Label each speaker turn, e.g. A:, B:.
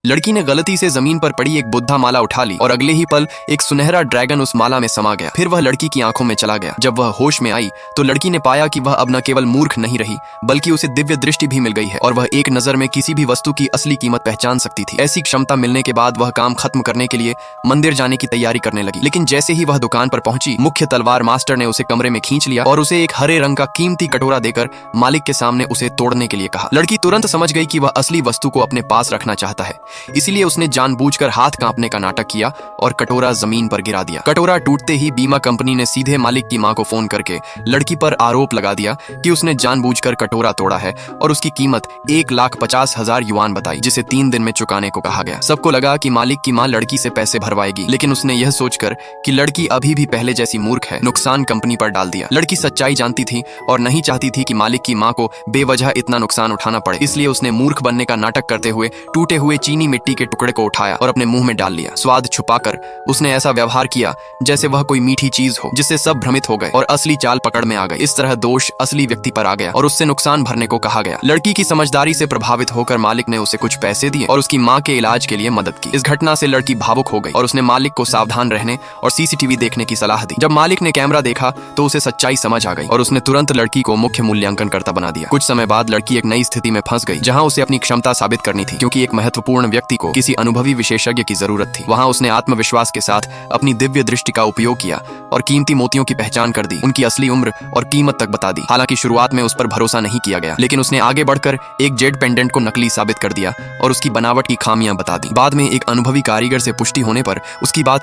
A: लड़की ने गलती से जमीन पर पड़ी एक बुद्धा माला उठा ली और अगले ही पल एक सुनहरा ड्रैगन उस माला में समा गया। फिर वह लड़की की आंखों में चला गया। जब वह होश में आई तो लड़की ने पाया कि वह अब न केवल मूर्ख नहीं रही बल्कि उसे दिव्य दृष्टि भी मिल गई है और वह एक नजर में किसी भी वस्तु की असली कीमत पहचान सकती थी। ऐसी क्षमता मिलने के बाद वह काम खत्म करने के लिए मंदिर जाने की तैयारी करने लगी। लेकिन जैसे ही वह दुकान पर पहुंची, मुख्य तलवार मास्टर ने उसे कमरे में खींच लिया और उसे एक हरे रंग का कीमती कटोरा देकर मालिक के सामने उसे तोड़ने के लिए कहा। लड़की तुरंत समझ गई कि वह असली वस्तु को अपने पास रखना चाहता है, इसीलिए उसने जानबूझकर हाथ कांपने का नाटक किया और कटोरा जमीन पर गिरा दिया। कटोरा टूटते ही बीमा कंपनी ने सीधे मालिक की मां को फोन करके लड़की पर आरोप लगा दिया कि उसने जानबूझकर कटोरा तोड़ा है और उसकी कीमत 1,50,000 युआन बताई, जिसे 3 दिन में चुकाने को कहा गया। सबको लगा कि मालिक की मां लड़की से पैसे भरवाएगी, लेकिन उसने यह सोचकर कि लड़की अभी भी पहले जैसी मूर्ख है, नुकसान कंपनी पर डाल दिया। लड़की सच्चाई जानती थी और नहीं चाहती थी कि मालिक की मां को बेवजह इतना नुकसान उठाना पड़े, इसलिए उसने मूर्ख बनने का नाटक करते हुए टूटे हुए चीनी मिट्टी के टुकड़े को उठाया और अपने मुंह में डाल लिया। स्वाद छुपाकर उसने ऐसा व्यवहार किया जैसे वह कोई मीठी चीज हो, जिससे सब भ्रमित हो गए और असली चाल पकड़ में आ गई। इस तरह दोष असली व्यक्ति पर आ गया और उससे नुकसान भरने को कहा गया। लड़की की समझदारी से प्रभावित होकर मालिक ने उसे कुछ पैसे दिए और उसकी मां के इलाज के लिए मदद की। इस घटना से लड़की भावुक हो गई और उसने मालिक को सावधान रहने और सीसीटीवी देखने की सलाह दी। जब मालिक ने कैमरा देखा तो उसे सच्चाई समझ आ गई और उसने तुरंत लड़की को मुख्य मूल्यांकनकर्ता बना दिया। कुछ समय बाद लड़की एक नई स्थिति में फंस गई जहां उसे अपनी क्षमता साबित करनी थी, क्योंकि एक महत्वपूर्ण व्यक्ति को किसी अनुभवी विशेषज्ञ की जरूरत थी। वहां उसने आत्मविश्वास के साथ अपनी दिव्य दृष्टि का उपयोग किया और कीमती मोतियों की पहचान कर दी, उनकी असली उम्र और कीमत तक बता दी। हालांकि शुरुआत में उस पर भरोसा नहीं किया गया, लेकिन उसने आगे बढ़कर एक जेड पेंडेंट को नकली साबित कर दिया और उसकी बनावट की खामियां बता दी। बाद में एक अनुभवी कारीगर से पुष्टि होने पर उसकी बात